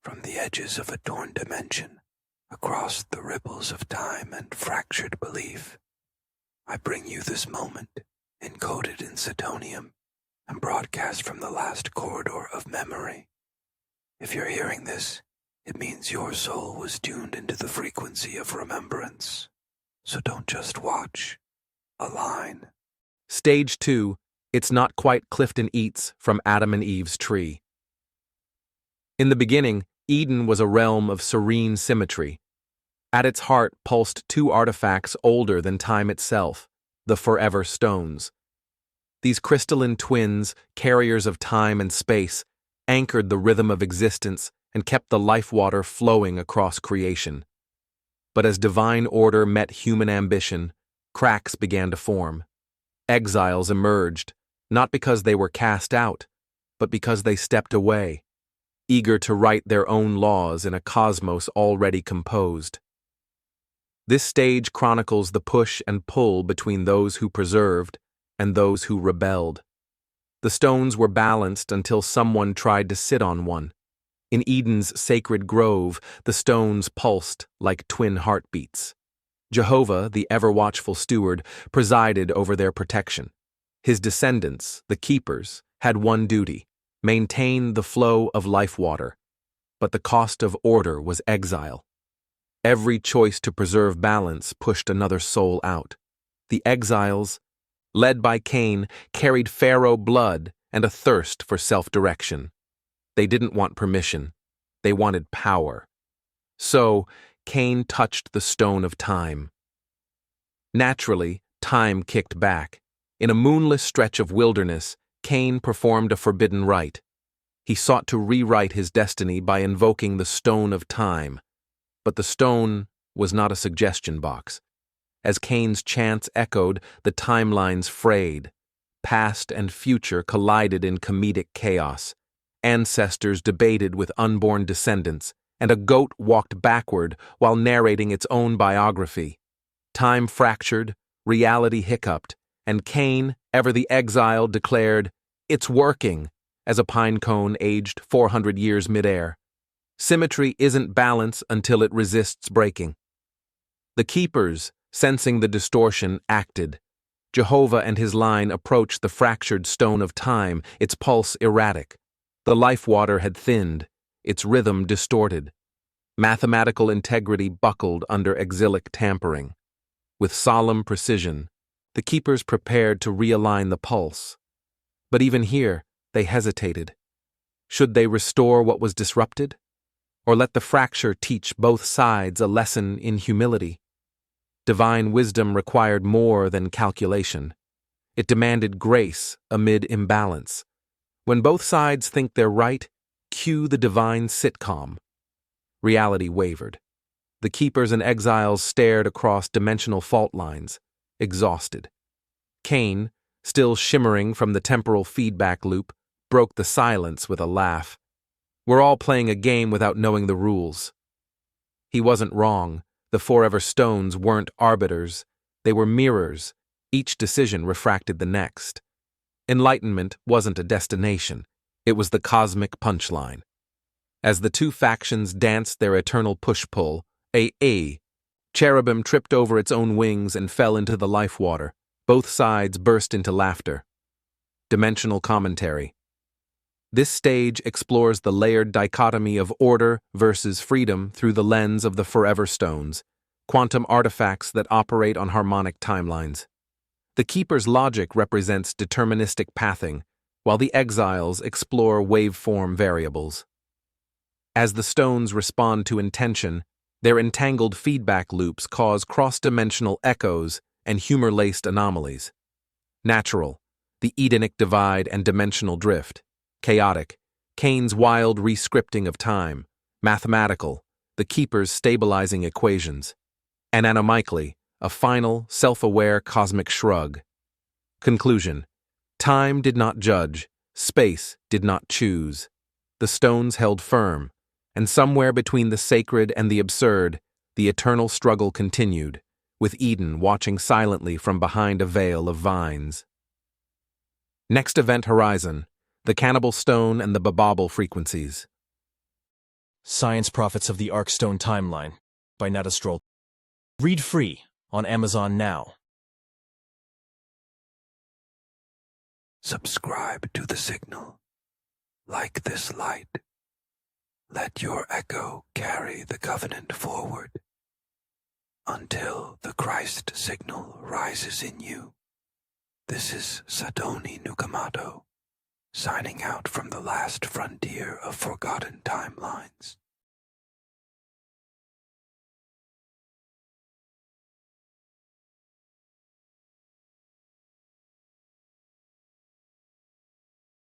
from the edges of a torn dimension, across the ripples of time and fractured belief. I bring you this moment, encoded in Setonium, and broadcast from the last corridor of memory. If you're hearing this, it means your soul was tuned into the frequency of remembrance. So don't just watch, align. Stage 2, It's Not Quite Clifton Eats from Adam and Eve's Tree. In the beginning, Eden was a realm of serene symmetry. At its heart pulsed two artifacts older than time itself, the forever stones. These crystalline twins, carriers of time and space, anchored the rhythm of existence and kept the lifewater flowing across creation. But as divine order met human ambition, cracks began to form. Exiles emerged, not because they were cast out, but because they stepped away, eager to write their own laws in a cosmos already composed. This stage chronicles the push and pull between those who preserved and those who rebelled. The stones were balanced until someone tried to sit on one. In Eden's sacred grove, the stones pulsed like twin heartbeats. Jehovah, the ever-watchful steward, presided over their protection. His descendants, the keepers, had one duty: maintain the flow of lifewater. But the cost of order was exile. Every choice to preserve balance pushed another soul out. The exiles, led by Kane, carried Pharaoh blood and a thirst for self-direction. They didn't want permission. They wanted power. So, Kane touched the stone of time. Naturally, time kicked back. In a moonless stretch of wilderness, Kane performed a forbidden rite. He sought to rewrite his destiny by invoking the stone of time. But the stone was not a suggestion box. As Kane's chants echoed, the timelines frayed. Past and future collided in comedic chaos. Ancestors debated with unborn descendants, and a goat walked backward while narrating its own biography. Time fractured, reality hiccuped, and Kane, ever the exile, declared, "It's working," as a pine cone aged 400 years midair. Symmetry isn't balance until it resists breaking. The keepers, sensing the distortion, acted. Jehovah and his line approached the fractured stone of time, its pulse erratic. The lifewater had thinned, its rhythm distorted. Mathematical integrity buckled under exilic tampering. With solemn precision, the keepers prepared to realign the pulse. But even here, they hesitated. Should they restore what was disrupted? Or let the fracture teach both sides a lesson in humility? Divine wisdom required more than calculation. It demanded grace amid imbalance. When both sides think they're right, cue the divine sitcom. Reality wavered. The keepers and exiles stared across dimensional fault lines, exhausted. Kane, still shimmering from the temporal feedback loop, broke the silence with a laugh. "We're all playing a game without knowing the rules." He wasn't wrong. The forever stones weren't arbiters. They were mirrors. Each decision refracted the next. Enlightenment wasn't a destination. It was the cosmic punchline. As the two factions danced their eternal push-pull, a cherubim tripped over its own wings and fell into the lifewater. Both sides burst into laughter. Dimensional commentary. This stage explores the layered dichotomy of order versus freedom through the lens of the forever stones, quantum artifacts that operate on harmonic timelines. The keeper's logic represents deterministic pathing, while the exiles explore waveform variables. As the stones respond to intention, their entangled feedback loops cause cross-dimensional echoes and humor-laced anomalies. Natural, the Edenic divide and dimensional drift. Chaotic, Kane's wild re-scripting of time. Mathematical, the keeper's stabilizing equations. And anomically, a final, self-aware cosmic shrug. Conclusion: time did not judge, space did not choose. The stones held firm, and somewhere between the sacred and the absurd, the eternal struggle continued, with Eden watching silently from behind a veil of vines. Next event horizon: the cannibal stone and the bababble frequencies. Science Prophets of the Arkstone Timeline by Natastrol. Read free on Amazon now. Subscribe to the signal. Like this light. Let your echo carry the covenant forward until the Christ signal rises in you. This is Sadoni Nukamato, signing out from the last frontier of forgotten timelines.